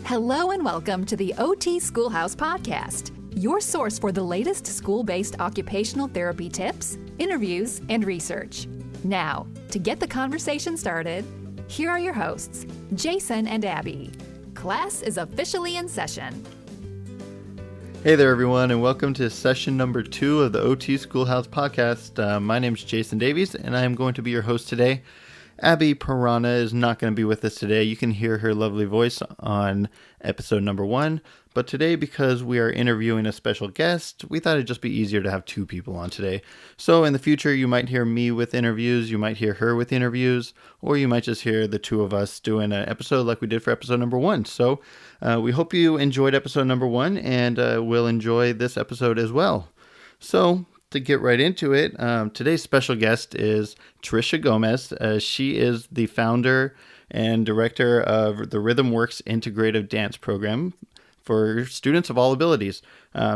Hello and welcome to the OT Schoolhouse Podcast, your source for the latest school-based occupational therapy tips, interviews, and research. Now, to get the conversation started, here are your hosts, Jayson and Abby. Class is officially in session. Hey there, everyone, and welcome to session number 2 of the OT Schoolhouse Podcast. My name is Jayson Davies, and I am going to be your host today. Abby Piranha is not going to be with us today. You can hear her lovely voice on episode number 1. But today, because we are interviewing a special guest, we thought it'd just be easier to have 2 people on today. So in the future, you might hear me with interviews, you might hear her with interviews, or you might just hear the 2 of us doing an episode like we did for episode number 1. So we hope you enjoyed episode number 1 and will enjoy this episode as well. So to get right into it, today's special guest is Tricia Gomez. She is the founder and director of the RhythmWorks Integrative Dance Program for students of all abilities.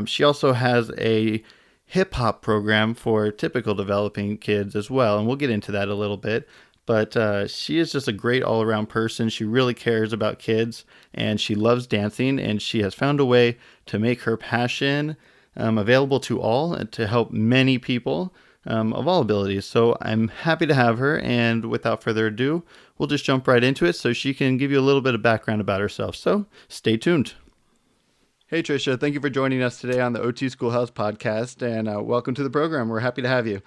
She also has a hip-hop program for typical developing kids as well, and we'll get into that a little bit. But she is just a great all-around person. She really cares about kids, and she loves dancing, and she has found a way to make her passion available to all and to help many people of all abilities. So I'm happy to have her, and without further ado, we'll just jump right into it so she can give you a little bit of background about herself. So stay tuned. Hey Tricia, thank you for joining us today on the OT Schoolhouse Podcast, and welcome to the program. We're happy to have you.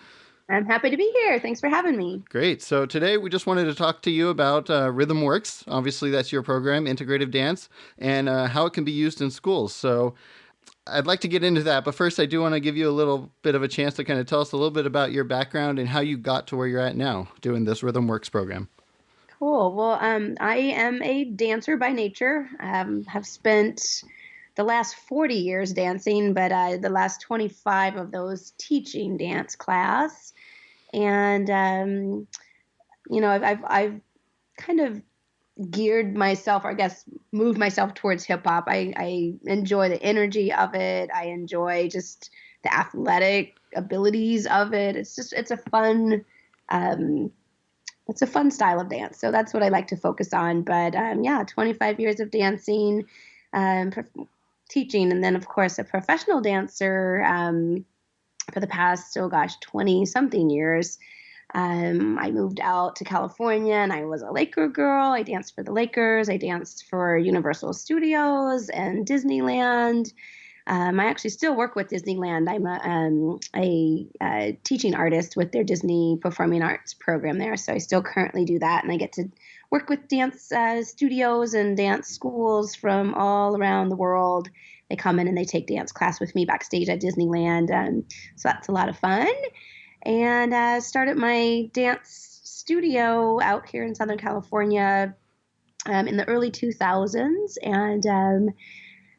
I'm happy to be here. Thanks for having me. Great. So today we just wanted to talk to you about RhythmWorks. Obviously, that's your program, Integrative Dance, and how it can be used in schools. So I'd like to get into that, but first I do want to give you a little bit of a chance to kind of tell us a little bit about your background and how you got to where you're at now doing this RhythmWorks program. Cool. Well, I am a dancer by nature. Have spent the last 40 years dancing, but the last 25 of those teaching dance class. And, I've kind of geared myself, or I guess moved myself towards hip hop. I enjoy the energy of it. I enjoy just the athletic abilities of it. It's a fun style of dance. So that's what I like to focus on. But 25 years of dancing, teaching, and then of course a professional dancer for the past 20 something years. I moved out to California and I was a Laker girl. I danced for the Lakers. I danced for Universal Studios and Disneyland. I actually still work with Disneyland. I'm a teaching artist with their Disney Performing Arts program there. So I still currently do that. And I get to work with dance studios and dance schools from all around the world. They come in and they take dance class with me backstage at Disneyland. So that's a lot of fun. And started my dance studio out here in Southern California in the early 2000s,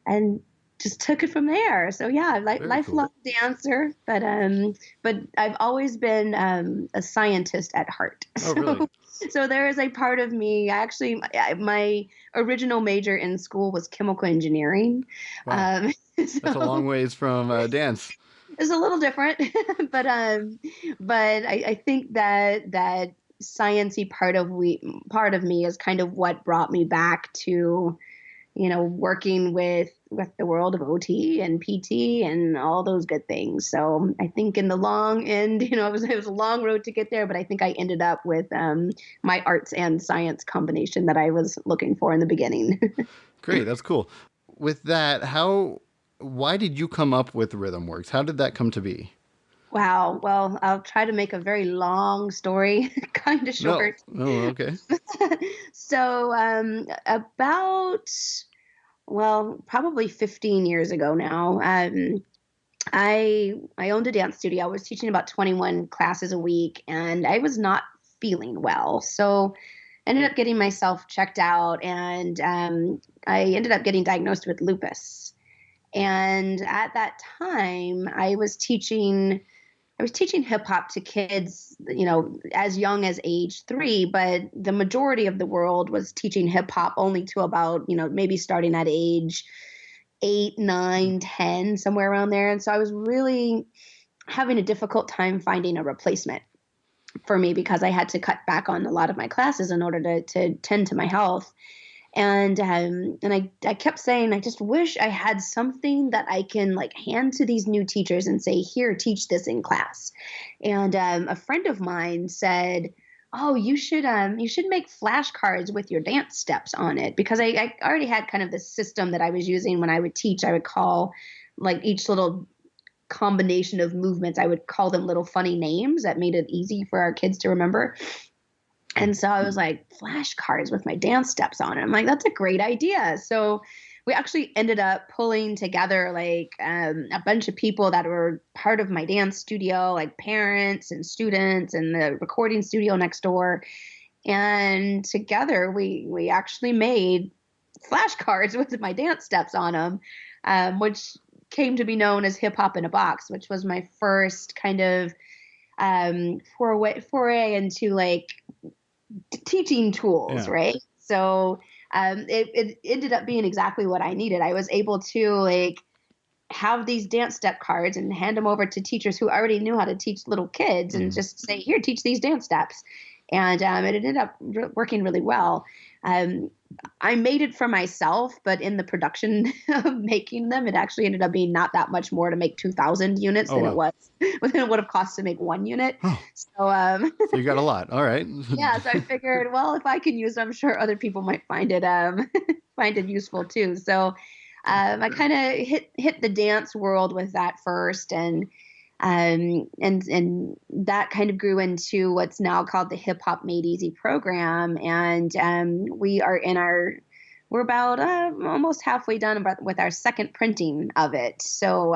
and just took it from there. So yeah, lifelong dancer, but I've always been a scientist at heart. Oh, really? So there is a part of me. My original major in school was chemical engineering. Wow. That's a long ways from dance. It's a little different, but I think that sciencey part of me is kind of what brought me back to, working with the world of OT and PT and all those good things. So I think in the long end, it was a long road to get there, but I think I ended up with my arts and science combination that I was looking for in the beginning. Great, that's cool. With that, why did you come up with RhythmWorks? How did that come to be? Wow. Well, I'll try to make a very long story kind of short. No. Oh, okay. So probably 15 years ago now, I owned a dance studio. I was teaching about 21 classes a week, and I was not feeling well. So I ended up getting myself checked out, and I ended up getting diagnosed with lupus. And at that time, I was teaching hip hop to kids, as young as age 3, but the majority of the world was teaching hip hop only to about, maybe starting at age 8, 9, 10, somewhere around there. And so I was really having a difficult time finding a replacement for me because I had to cut back on a lot of my classes in order to tend to my health. And I kept saying, I just wish I had something that I can like hand to these new teachers and say, here, teach this in class. And a friend of mine said, oh, you should make flashcards with your dance steps on it, because I already had kind of the system that I was using when I would teach. I would call like each little combination of movements, I would call them little funny names that made it easy for our kids to remember. And so I was like, flashcards with my dance steps on it. I'm like, that's a great idea. So we actually ended up pulling together like a bunch of people that were part of my dance studio, like parents and students and the recording studio next door. And together we actually made flashcards with my dance steps on them, which came to be known as Hip Hop in a Box, which was my first kind of foray into like teaching tools, right? So it ended up being exactly what I needed. I was able to like have these dance step cards and hand them over to teachers who already knew how to teach little kids and just say, here, teach these dance steps. And it ended up working really well. I made it for myself, but in the production of making them, it actually ended up being not that much more to make 2,000 units than it would have cost to make one unit. Oh. So you got a lot. All right. Yeah. So I figured, well, if I can use them, I'm sure other people might find it find it useful too. So I kind of hit the dance world with that first, and that kind of grew into what's now called the Hip Hop Made Easy program. And we're about almost halfway done with our second printing of it. So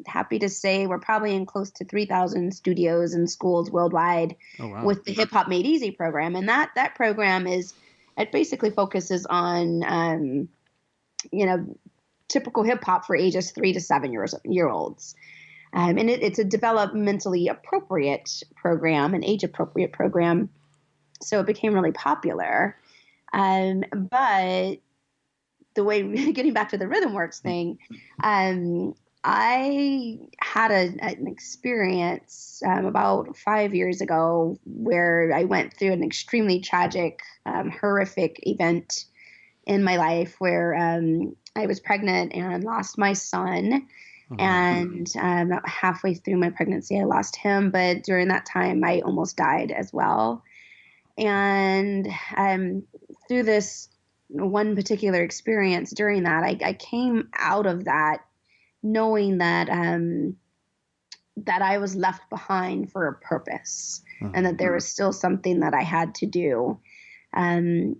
happy to say we're probably in close to 3,000 studios and schools worldwide with the Hip Hop Made Easy program. And that program it basically focuses on, typical hip hop for ages 3 to 7 year olds. And it's a developmentally appropriate program, an age appropriate program. So it became really popular. But the way, getting back to the RhythmWorks thing, I had an experience about 5 years ago where I went through an extremely tragic, horrific event in my life where I was pregnant and lost my son. And about halfway through my pregnancy, I lost him. But during that time, I almost died as well. And through this one particular experience during that, I came out of that knowing that that I was left behind for a purpose, and that there was still something that I had to do. And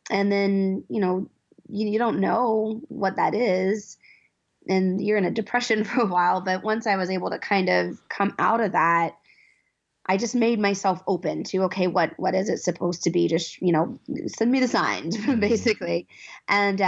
then, you don't know what that is, and you're in a depression for a while. But once I was able to kind of come out of that, I just made myself open to, okay, what is it supposed to be? Just, send me the signs, basically. And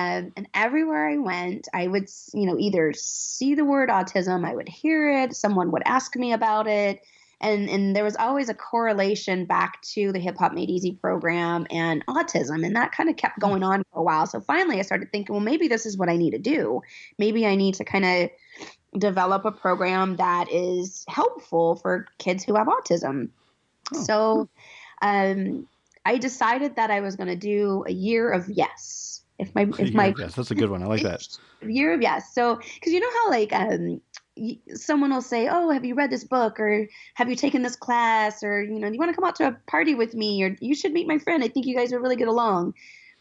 everywhere I went, I would, either see the word autism, I would hear it, someone would ask me about it. And there was always a correlation back to the Hip Hop Made Easy program and autism. And that kind of kept going on for a while. So finally I started thinking, well, maybe this is what I need to do. Maybe I need to kind of develop a program that is helpful for kids who have autism. So I decided that I was going to do a year of yes. Yes, that's a good one. I like that. Year of yes. So, because you know how like someone will say, oh, have you read this book, or have you taken this class, or do you want to come out to a party with me, or you should meet my friend, I think you guys would really get along.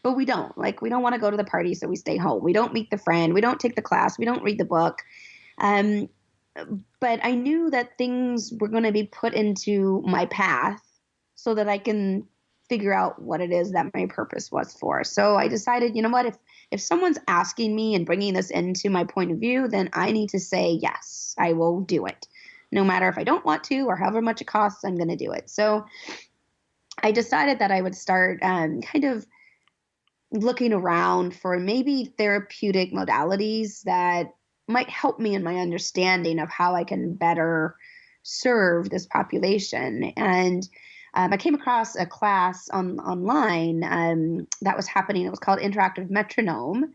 But we don't want to go to the party, so we stay home. We don't meet the friend, we don't take the class, we don't read the book. But I knew that things were going to be put into my path so that I can figure out what it is that my purpose was for. So I decided, you know what, if someone's asking me and bringing this into my point of view, then I need to say, yes, I will do it. No matter if I don't want to or however much it costs, I'm going to do it. So I decided that I would start kind of looking around for maybe therapeutic modalities that might help me in my understanding of how I can better serve this population. And I came across a class online that was happening. It was called Integrative Metronome,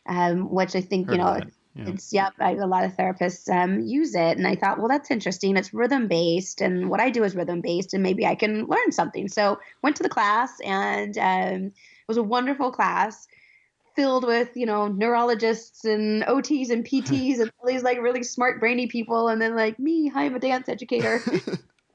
which I think, it's, a lot of therapists use it. And I thought, well, that's interesting. It's rhythm-based, and what I do is rhythm-based, and maybe I can learn something. So went to the class, and it was a wonderful class. filled with, neurologists and OTs and PTs and all these like really smart, brainy people. And then like me, I'm a dance educator.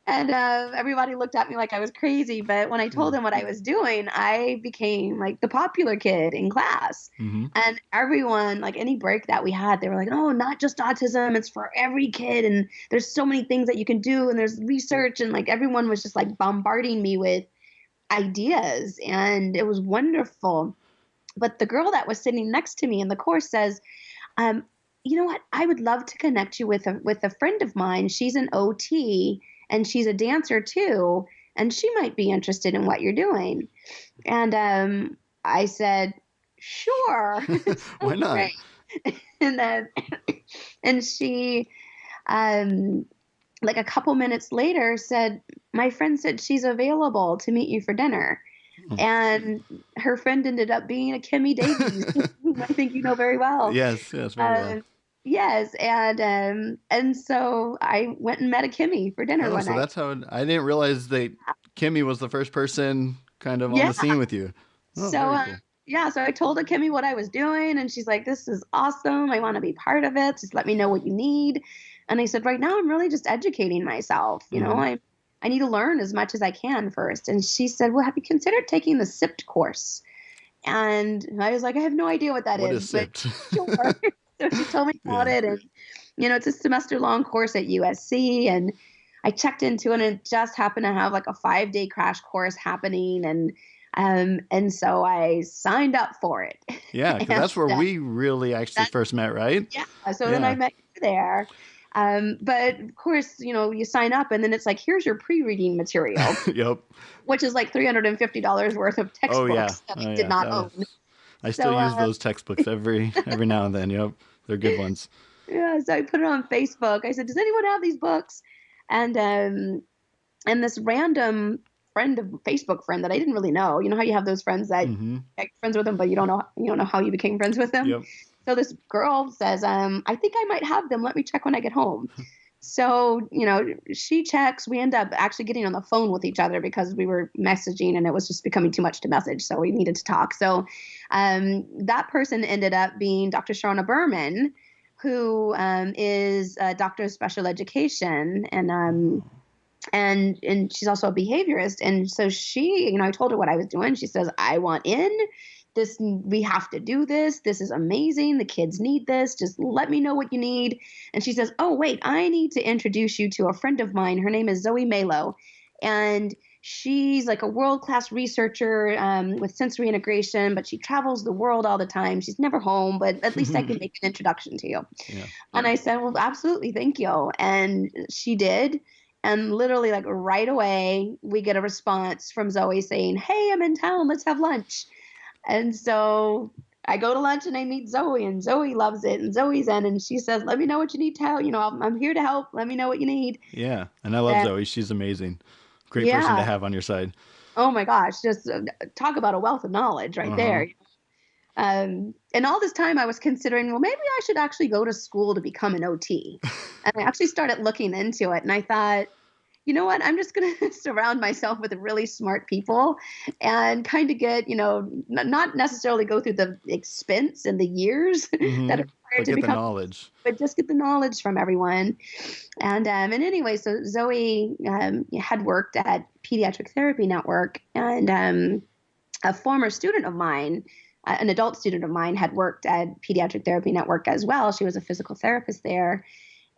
And everybody looked at me like I was crazy. But when I told them what I was doing, I became like the popular kid in class. Mm-hmm. And everyone, like any break that we had, they were like, oh, not just autism, it's for every kid. And there's so many things that you can do. And there's research. And like everyone was just like bombarding me with ideas. And it was wonderful. But the girl that was sitting next to me in the course says, you know what? I would love to connect you with a friend of mine. She's an OT and she's a dancer too. And she might be interested in what you're doing. And I said, sure. Why not? Great. And then, and she, like a couple minutes later said, my friend said she's available to meet you for dinner. And her friend ended up being a Kimmy Davies, who I think you know very well. Yes, very well. Yes, and so I went and met a Kimmy for dinner one so night. That's how I didn't realize that Kimmy was the first person kind of on the scene with you. Oh, so so I told a Kimmy what I was doing, and she's like, "This is awesome. I want to be part of it. Just let me know what you need." And I said, "Right now, I'm really just educating myself. You know, I need to learn as much as I can first." And she said, "Well, have you considered taking the SIPT course?" And I was like, "I have no idea what that is." What is SIPT? Sure. So she told me about it, and it's a semester-long course at USC, and I checked into it, and it just happened to have like a 5-day crash course happening, and so I signed up for it. Yeah, because that's where we really actually first met, right? Yeah. So then I met you there. But of course, you sign up and then it's like, here's your pre-reading material. Yep. Which is like $350 worth of textbooks that I did not own. I still use those textbooks every now and then. Yep. They're good ones. Yeah. So I put it on Facebook. I said, does anyone have these books? And this random Facebook friend that I didn't really know. You know how you have those friends that you're friends with them, but you don't know how you became friends with them. Yep. So this girl says, I think I might have them. Let me check when I get home. So, she checks. We end up actually getting on the phone with each other because we were messaging and it was just becoming too much to message. So we needed to talk. So that person ended up being Dr. Sharna Berman, who is a doctor of special education. And she's also a behaviorist. And so she, I told her what I was doing. She says, I want in. We have to do this. This is amazing. The kids need this. Just let me know what you need. And she says, oh, wait, I need to introduce you to a friend of mine. Her name is Zoe Malo. And she's like a world-class researcher with sensory integration, but she travels the world all the time. She's never home, but at least I can make an introduction to you. Yeah. And I said, well, absolutely. Thank you. And she did. And literally like right away, we get a response from Zoe saying, hey, I'm in town. Let's have lunch. And so I go to lunch and I meet Zoe, and Zoe loves it. And Zoe's in, and she says, let me know what you need to help. I'm here to help. Let me know what you need. Yeah. And I love Zoe. She's amazing. Great person to have on your side. Oh my gosh. Just talk about a wealth of knowledge right there. And all this time I was considering, well, maybe I should actually go to school to become an OT. And I actually started looking into it, and I thought, you know what, I'm just going to surround myself with really smart people and kind of get, not necessarily go through the expense and the years that are required to become, the knowledge, but just get the knowledge from everyone. And anyway, so Zoe had worked at Pediatric Therapy Network, and a former student of mine, an adult student of mine, had worked at Pediatric Therapy Network as well. She was a physical therapist there.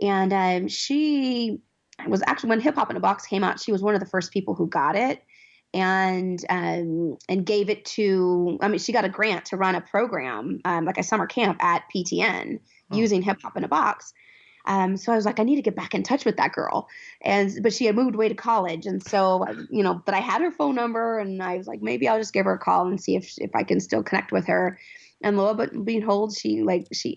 And she was actually, when Hip Hop in a Box came out, she was one of the first people who got it and gave it to, she got a grant to run a program, like a summer camp at PTN using Hip Hop in a Box. So I was like, I need to get back in touch with that girl. But she had moved away to college. And so, but I had her phone number, and I was like, maybe I'll just give her a call and see if I can still connect with her. And lo and behold, she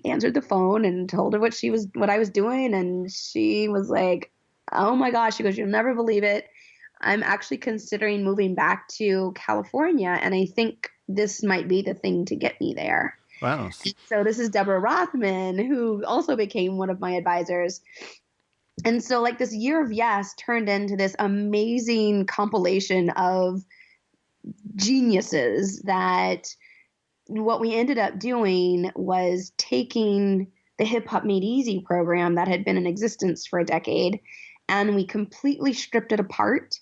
answered the phone and told her what I was doing. And she was like, oh my gosh. She goes, you'll never believe it. I'm actually considering moving back to California, and I think this might be the thing to get me there. Wow. So this is Deborah Rothman, who also became one of my advisors. And so like this year of yes turned into this amazing compilation of geniuses that what we ended up doing was taking the Hip Hop Made Easy program that had been in existence for a decade, and we completely stripped it apart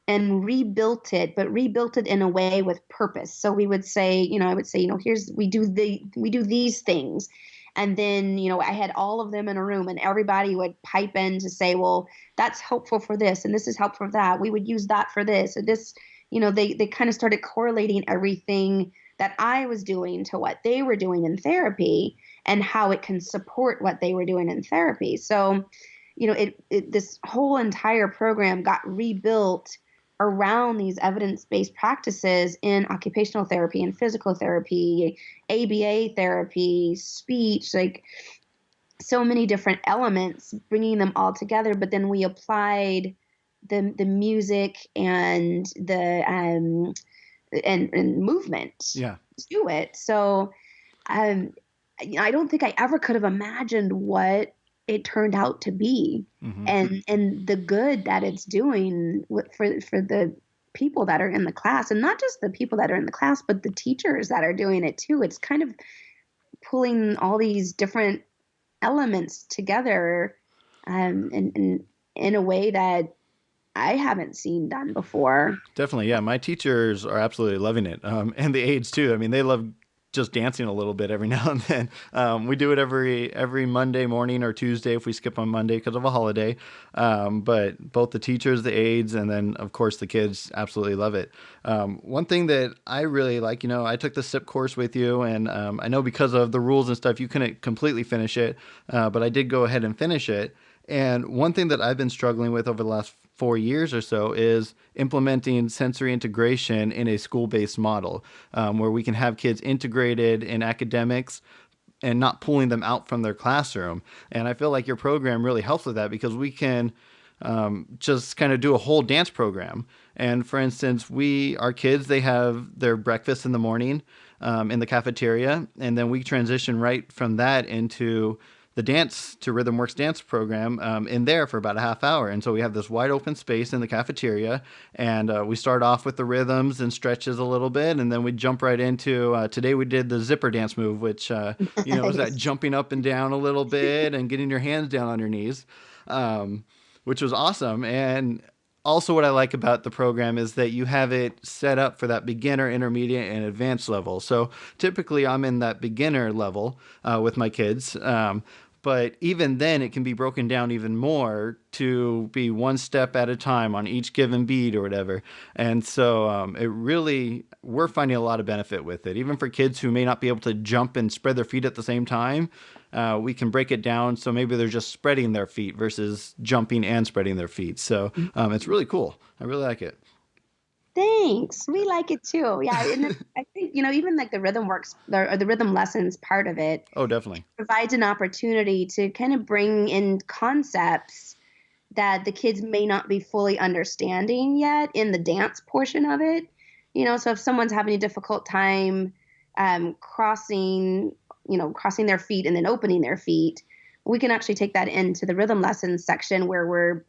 and rebuilt it, but rebuilt it in a way with purpose. So we would say, I would say, we do these things. And then, I had all of them in a room, and everybody would pipe in to say, well, that's helpful for this, and this is helpful for that. We would use that for this. And this, they kind of started correlating everything that I was doing to what they were doing in therapy and how it can support what they were doing in therapy. So, this whole entire program got rebuilt around these evidence-based practices in occupational therapy and physical therapy, ABA therapy, speech, like so many different elements, bringing them all together. But then we applied the music and the and movement to it. So I don't think I ever could have imagined what it turned out to be, and the good that it's doing for the people that are in the class, and not just the people that are in the class, but the teachers that are doing it too. It's kind of pulling all these different elements together, in a way that I haven't seen done before. Definitely. Yeah. My teachers are absolutely loving it. And the aides too. I mean, they love just dancing a little bit every now and then. We do it every Monday morning or Tuesday if we skip on Monday because of a holiday. But both the teachers, the aides, and then of course the kids absolutely love it. One thing that I really like, I took the SIP course with you, and I know because of the rules and stuff, you couldn't completely finish it, but I did go ahead and finish it. And one thing that I've been struggling with over the last 4 years or so is implementing sensory integration in a school-based model, where we can have kids integrated in academics and not pulling them out from their classroom. And I feel like your program really helps with that because we can just kind of do a whole dance program. And for instance, our kids, they have their breakfast in the morning in the cafeteria, and then we transition right from that into the dance to Rhythm Works dance program in there for about a half hour. And so we have this wide open space in the cafeteria, and we start off with the rhythms and stretches a little bit, and then we jump right into, today we did the zipper dance move, which, is that jumping up and down a little bit and getting your hands down on your knees, which was awesome. And also what I like about the program is that you have it set up for that beginner, intermediate, and advanced level. So typically I'm in that beginner level with my kids. But even then, it can be broken down even more to be one step at a time on each given beat or whatever. And so we're finding a lot of benefit with it. Even for kids who may not be able to jump and spread their feet at the same time, we can break it down so maybe they're just spreading their feet versus jumping and spreading their feet. So it's really cool. I really like it. Thanks. We like it too. Yeah. And I think, even like the Rhythm Works or the rhythm lessons part of it. Oh, definitely. Provides an opportunity to kind of bring in concepts that the kids may not be fully understanding yet in the dance portion of it. So if someone's having a difficult time crossing their feet and then opening their feet, we can actually take that into the rhythm lessons section where we're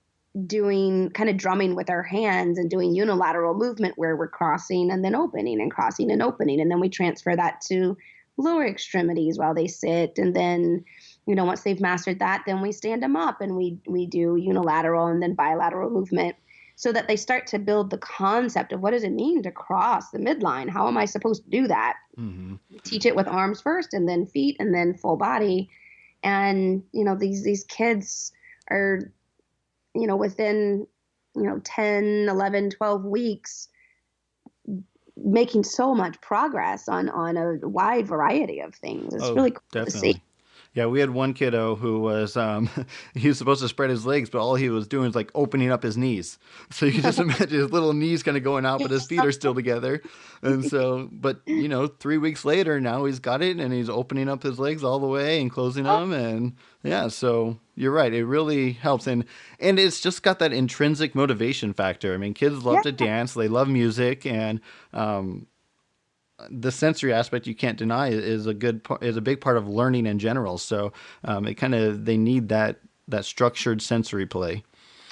doing kind of drumming with our hands and doing unilateral movement where we're crossing and then opening and crossing and opening. And then we transfer that to lower extremities while they sit. And then, once they've mastered that, then we stand them up and we do unilateral and then bilateral movement so that they start to build the concept of what does it mean to cross the midline? How am I supposed to do that? Mm-hmm. Teach it with arms first and then feet and then full body. And, these kids are, within, 10, 11, 12 weeks, making so much progress on a wide variety of things. It's really cool definitely. To see. Yeah, we had one kiddo who was, he was supposed to spread his legs, but all he was doing was like opening up his knees. So you can just imagine his little knees kind of going out, but his feet are still together. And so, but 3 weeks later, now he's got it and he's opening up his legs all the way and closing them. And yeah, so you're right. It really helps. And it's just got that intrinsic motivation factor. I mean, kids love to dance. They love music. And, the sensory aspect you can't deny is a big part of learning in general. So they need that structured sensory play.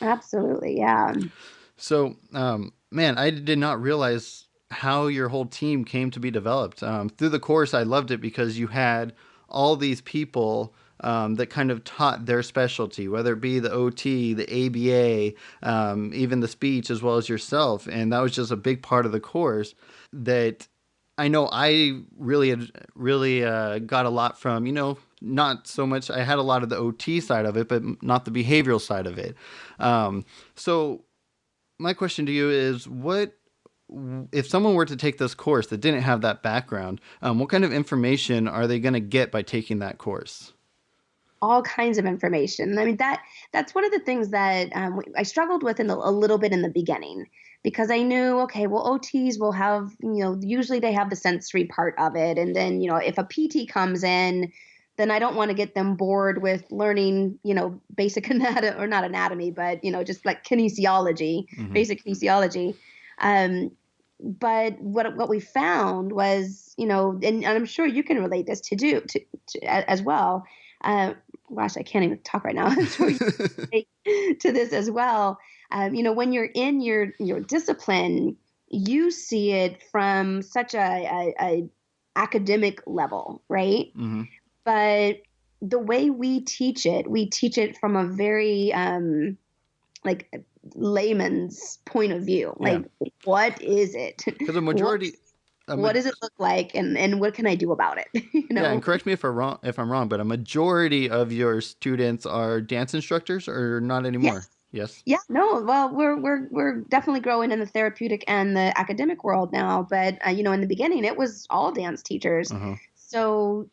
Absolutely, yeah. So man, I did not realize how your whole team came to be developed. Through the course, I loved it because you had all these people that kind of taught their specialty, whether it be the OT, the ABA, even the speech, as well as yourself. And that was just a big part of the course that I know I really got a lot from, not so much. I had a lot of the OT side of it, but not the behavioral side of it. So my question to you is, if someone were to take this course that didn't have that background, what kind of information are they going to get by taking that course? All kinds of information. I mean, that's one of the things that I struggled with a little bit in the beginning, because I knew, okay, well, OTs will have, usually they have the sensory part of it. And then, if a PT comes in, then I don't want to get them bored with learning, basic anatomy, or not anatomy, but, just like kinesiology, basic kinesiology. But what we found was, and I'm sure you can relate this to as well. Gosh, I can't even talk right now. I'm sure you can relate to this as well. When you're in your discipline, you see it from such a academic level, right? Mm-hmm. But the way we teach it from a very like layman's point of view. Like, what is it? Because a majority. What does it look like, and what can I do about it? Yeah, and correct me if I'm wrong, but a majority of your students are dance instructors, or not anymore? Yes. Yeah. No. Well, we're definitely growing in the therapeutic and the academic world now, but in the beginning it was all dance teachers. Uh-huh. So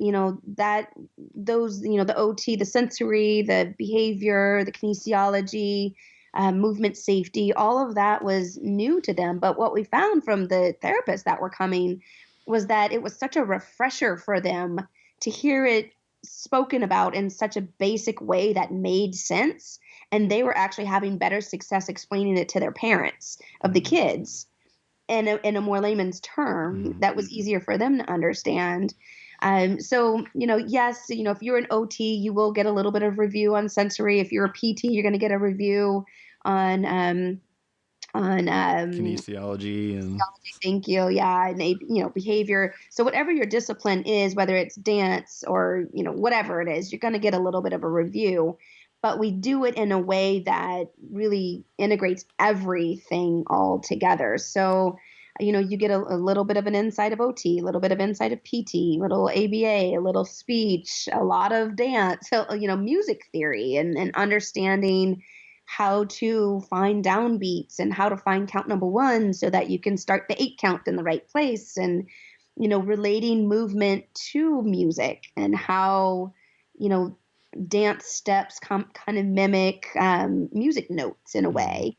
those the OT, the sensory, the behavior, the kinesiology, movement safety, all of that was new to them. But what we found from the therapists that were coming was that it was such a refresher for them to hear it spoken about in such a basic way that made sense. And they were actually having better success explaining it to their parents of the kids in a more layman's term that was easier for them to understand. So, yes, if you're an OT, you will get a little bit of review on sensory. If you're a PT, you're going to get a review on kinesiology and thank you. Yeah. And, behavior. So whatever your discipline is, whether it's dance or, whatever it is, you're going to get a little bit of a review, but we do it in a way that really integrates everything all together. So, you get a little bit of an insight of OT, a little bit of insight of PT, a little ABA, a little speech, a lot of dance, music theory and understanding how to find downbeats and how to find count number one so that you can start the 8 count in the right place, and, relating movement to music and how, dance steps kind of mimic music notes in a way.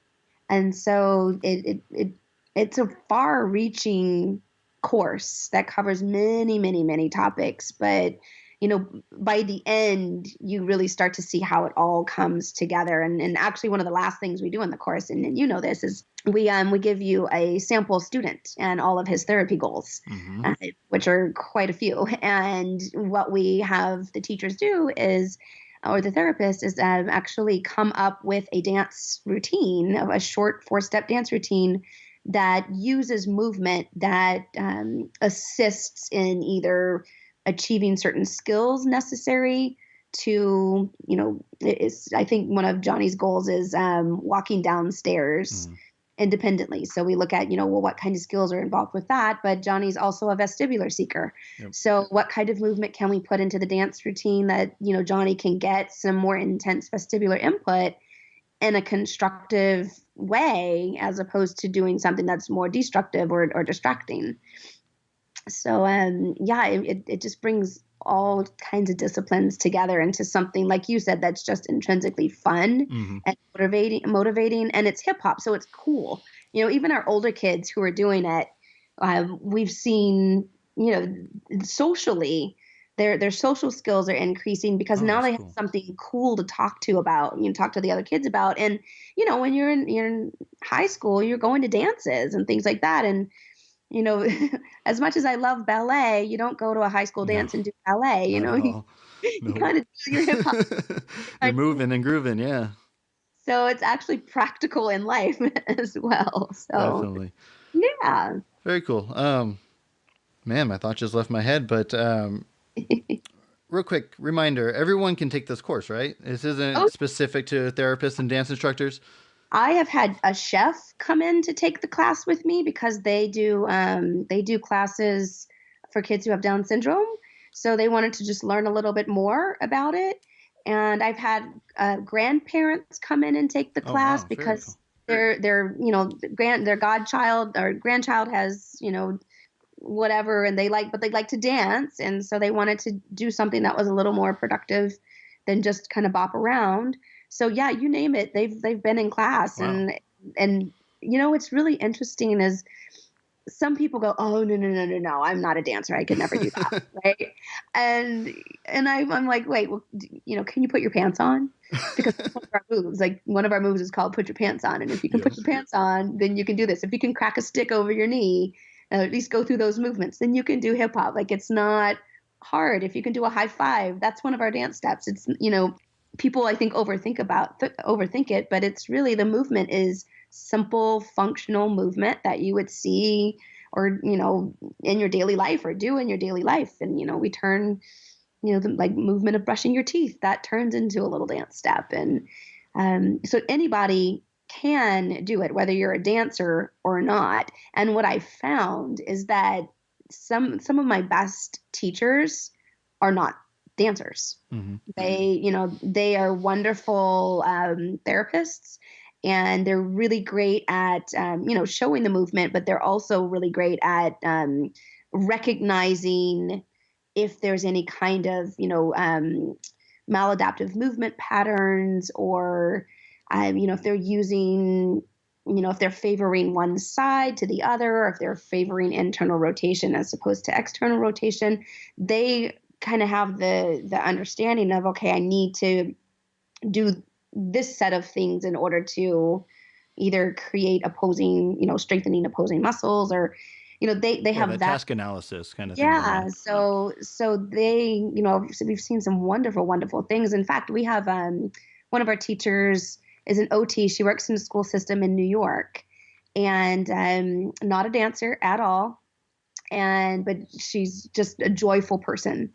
And so it's a far-reaching course that covers many, many, many topics. But, by the end, you really start to see how it all comes together. And actually, one of the last things we do in the course, and this, is we give you a sample student and all of his therapy goals, which are quite a few. And what we have the teachers do is, or the therapist is actually come up with a dance routine, of a short 4-step dance routine that uses movement that assists in either achieving certain skills necessary to, I think one of Johnny's goals is walking downstairs independently. So we look at, what kind of skills are involved with that. But Johnny's also a vestibular seeker. Yep. So what kind of movement can we put into the dance routine that, Johnny can get some more intense vestibular input in a constructive way, as opposed to doing something that's more destructive or distracting. So, it just brings all kinds of disciplines together into something, like you said, that's just intrinsically fun and motivating, and it's hip hop. So it's cool. Even our older kids who are doing it, we've seen, socially, their social skills are increasing because now they have something cool to talk to about, talk to the other kids about. And, when you're in high school, you're going to dances and things like that. And, as much as I love ballet, you don't go to a high school dance and do ballet, you kind of do your hip hop. You're moving and grooving. Yeah. So it's actually practical in life as well. So definitely. Yeah. Very cool. Man, my thought just left my head, but real quick reminder, everyone can take this course, right? This isn't Oh, specific to therapists and dance instructors. I have had a chef come in to take the class with me because they do classes for kids who have Down syndrome. So they wanted to just learn a little bit more about it. And I've had grandparents come in and take the Oh, class wow. Very cool. because their godchild or grandchild has whatever, and they like to dance, and so they wanted to do something that was a little more productive than just kind of bop around. So yeah, you name it, they've been in class. Wow. And what's really interesting is some people go, oh, no, I'm not a dancer, I could never do that. Right. And I'm like, wait, well, can you put your pants on? Because one of our moves, like one of our moves is called put your pants on, and if you can put Yes. your pants on, then you can do this. If you can crack a stick over your knee, at least go through those movements, then you can do hip hop. Like, it's not hard. If you can do a high five, that's one of our dance steps. It's, people I think overthink it, but it's really, the movement is simple functional movement that you would see or in your daily life or do in your daily life. And we turn the like movement of brushing your teeth, that turns into a little dance step. And so anybody can do it, whether you're a dancer or not. And what I found is that some of my best teachers are not dancers. Mm-hmm. They are wonderful therapists, and they're really great at showing the movement, but they're also really great at recognizing if there's any kind of maladaptive movement patterns, or if they're using if they're favoring one side to the other, or if they're favoring internal rotation as opposed to external rotation. They kind of have the understanding of, okay, I need to do this set of things in order to either create opposing, strengthening opposing muscles, or they have that task analysis kind of thing going yeah. on. So they, so we've seen some wonderful things. In fact, we have one of our teachers is an OT. She works in the school system in New York, and not a dancer at all, but she's just a joyful person.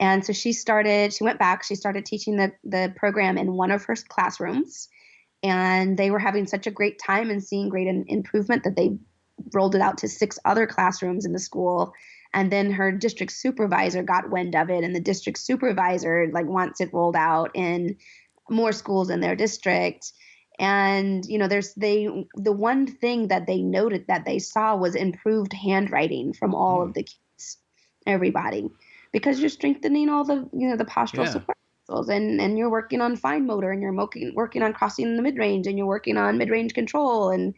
And so she started teaching the program in one of her classrooms, and they were having such a great time and seeing great improvement that they rolled it out to 6 other classrooms in the school. And then her district supervisor got wind of it, and the district supervisor wants it rolled out in more schools in their district. And the one thing that they noted that they saw was improved handwriting from all of the kids, everybody, because you're strengthening all the the postural support muscles, and you're working on fine motor, and you're working on crossing the mid-range, and you're working on mid-range control, and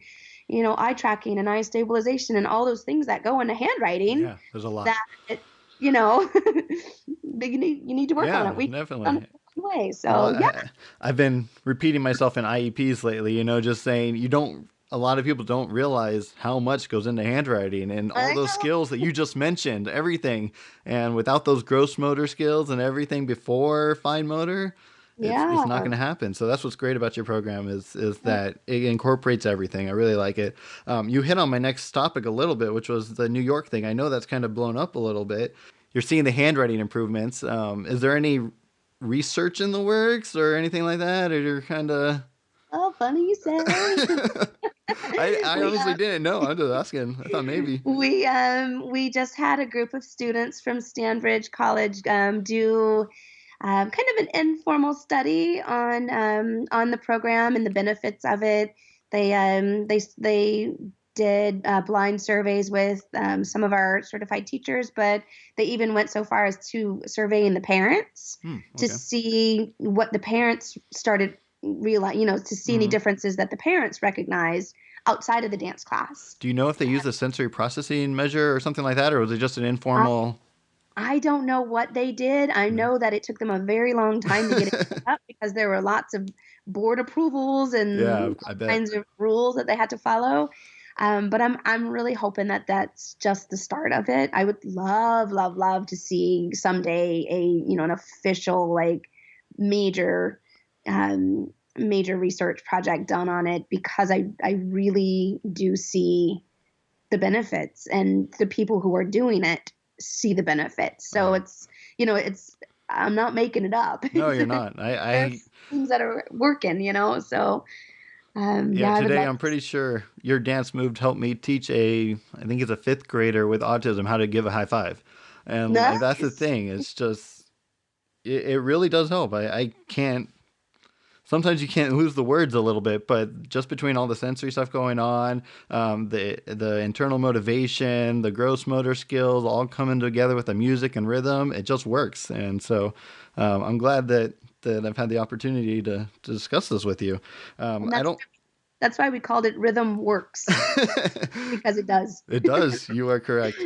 eye tracking and eye stabilization, and all those things that go into handwriting. Yeah, there's a lot. That you need to work on it. We Definitely. Way. So well, I've been repeating myself in IEPs lately, just saying a lot of people don't realize how much goes into handwriting and all those skills that you just mentioned, everything. And without those gross motor skills and everything before fine motor, it's not going to happen. So that's what's great about your program is that it incorporates everything. I really like it. You hit on my next topic a little bit, which was the New York thing. I know that's kind of blown up a little bit. You're seeing the handwriting improvements. Is there any research in the works or anything like that? Or you're kind of... Oh, funny you say. I honestly didn't know. I'm just asking. I thought maybe. We just had a group of students from Stanbridge College do kind of an informal study on the program and the benefits of it. They did blind surveys with some of our certified teachers, but they even went so far as to surveying the parents to see what the parents started realize, to see any differences that the parents recognized outside of the dance class. Do you know if they use a sensory processing measure or something like that, or was it just an informal? I don't know what they did. I know that it took them a very long time to get it set up because there were lots of board approvals and all kinds of rules that they had to follow. But I'm really hoping that that's just the start of it. I would love to see someday an official major research project done on it, because I really do see the benefits, and the people who are doing it see the benefits. So it's, I'm not making it up. No, you're not. There's things that are working, so Yeah, I would today love I'm pretty sure your dance move helped me teach I think it's a fifth grader with autism how to give a high five. And like that's the nice. thing. It's just, it really does help. I can't, sometimes you can't lose the words a little bit, but just between all the sensory stuff going on, the internal motivation, the gross motor skills, all coming together with the music and rhythm, it just works. And so I'm glad that I've had the opportunity to discuss this with you. And I don't. that's why we called it Rhythm Works, because it does. It does. You are correct.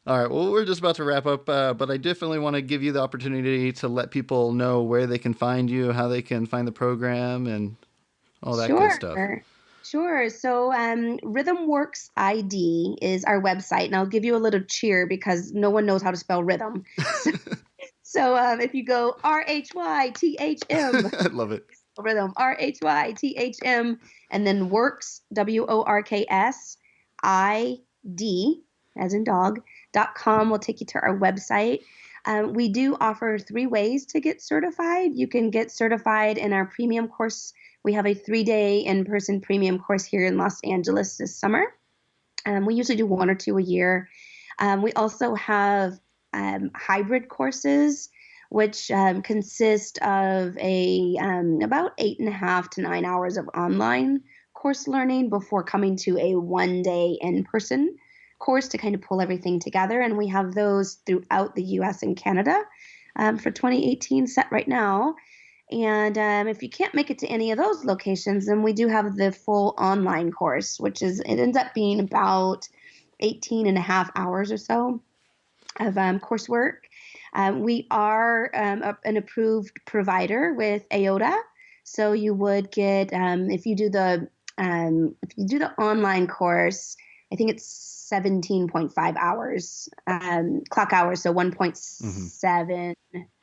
All right. Well, we're just about to wrap up, but I definitely want to give you the opportunity to let people know where they can find you, how they can find the program, and all that good stuff. Sure. So Rhythm Works ID is our website, and I'll give you a little cheer because no one knows how to spell rhythm. So if you go RHYTHM, I love it. Rhythm, RHYTHM, and then Works, WORKS, ID, as in dog.com will take you to our website. We do offer 3 ways to get certified. You can get certified in our premium course. We have a 3-day in-person premium course here in Los Angeles this summer. We usually do 1 or 2 a year. We also have hybrid courses, which consist of about 8.5 to 9 hours of online course learning before coming to a 1-day in-person course to kind of pull everything together. And we have those throughout the U.S. and Canada for 2018 set right now. And if you can't make it to any of those locations, then we do have the full online course, it ends up being about 18.5 hours or so of coursework. We are an approved provider with AOTA, so you would get if you do the online course, I think it's 17.5 hours clock hours, so 1.7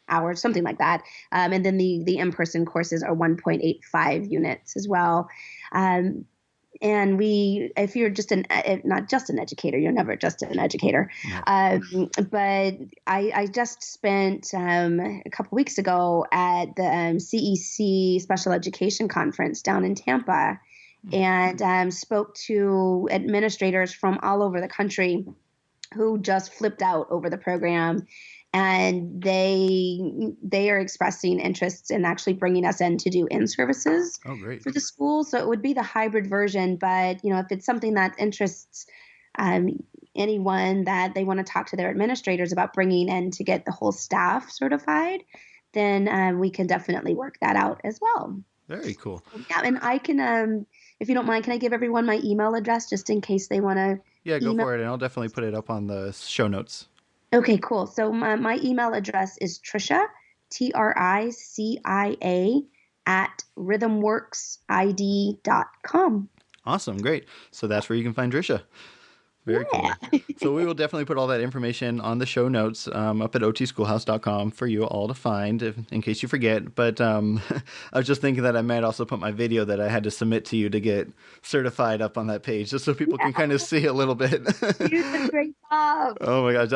hours, something like that. And then the in-person courses are 1.85 units as well. And if you're just not just an educator, you're never just an educator. No. But I just spent a couple weeks ago at the CEC Special Education Conference down in Tampa, and spoke to administrators from all over the country who just flipped out over the program. And they are expressing interests in actually bringing us in to do in-services for the school. So it would be the hybrid version. But, if it's something that interests anyone that they want to talk to their administrators about bringing in to get the whole staff certified, then we can definitely work that out as well. Very cool. Yeah, and I can, if you don't mind, can I give everyone my email address just in case they want to? Yeah, go for it. And I'll definitely put it up on the show notes. Okay, cool. So my email address is Tricia, TRICIA, at rhythmworksid.com. Awesome. Great. So that's where you can find Tricia. Very cool. So we will definitely put all that information on the show notes up at otschoolhouse.com for you all to find in case you forget. But I was just thinking that I might also put my video that I had to submit to you to get certified up on that page just so people can kind of see a little bit. You did a great job. Oh my gosh.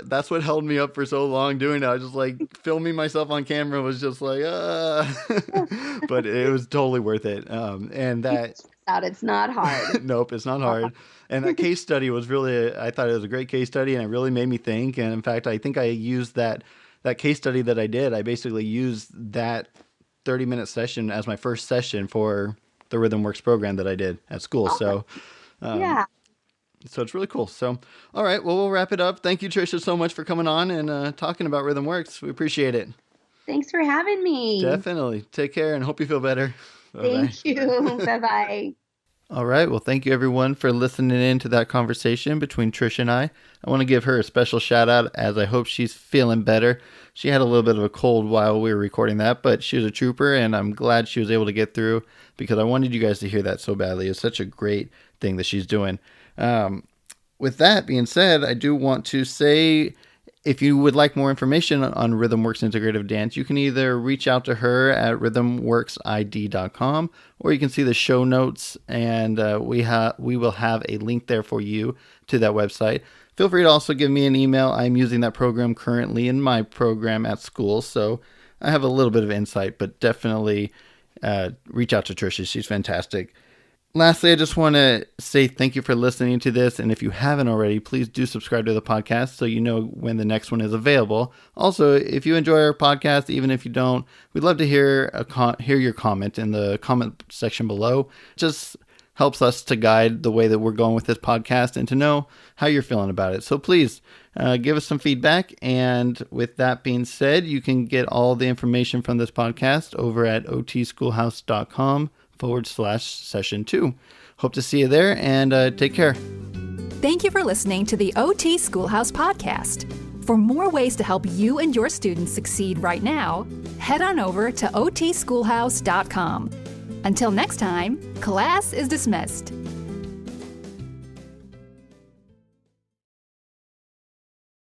That's what held me up for so long doing it. I was just like filming myself on camera was just like, but it was totally worth it. And that... It's not hard. Nope, it's not hard. And that case study was really, I thought it was a great case study, and it really made me think. And in fact, I think I used that case study that I did. I basically used that 30-minute session as my first session for the Rhythm Works program that I did at school. So, yeah. So it's really cool. So, all right, well, we'll wrap it up. Thank you, Tricia, so much for coming on and talking about Rhythm Works. We appreciate it. Thanks for having me. Definitely. Take care and hope you feel better. Bye-bye. Thank you. Bye-bye. All right. Well, thank you everyone for listening in to that conversation between Tricia and I. I want to give her a special shout out as I hope she's feeling better. She had a little bit of a cold while we were recording that, but she was a trooper and I'm glad she was able to get through because I wanted you guys to hear that so badly. It's such a great thing that she's doing. With that being said, I do want to say If you would like more information on RhythmWorks Integrative Dance, you can either reach out to her at rhythmworksid.com, or you can see the show notes, and we will have a link there for you to that website. Feel free to also give me an email. I'm using that program currently in my program at school, so I have a little bit of insight, but definitely reach out to Tricia. She's fantastic. Lastly, I just want to say thank you for listening to this. And if you haven't already, please do subscribe to the podcast so you know when the next one is available. Also, if you enjoy our podcast, even if you don't, we'd love to hear your comment in the comment section below. It just helps us to guide the way that we're going with this podcast and to know how you're feeling about it. So please give us some feedback. And with that being said, you can get all the information from this podcast over at otschoolhouse.com/session2. Hope to see you there, and take care. Thank you for listening to the OT Schoolhouse Podcast. For more ways to help you and your students succeed right now, head on over to otschoolhouse.com. Until next time, class is dismissed.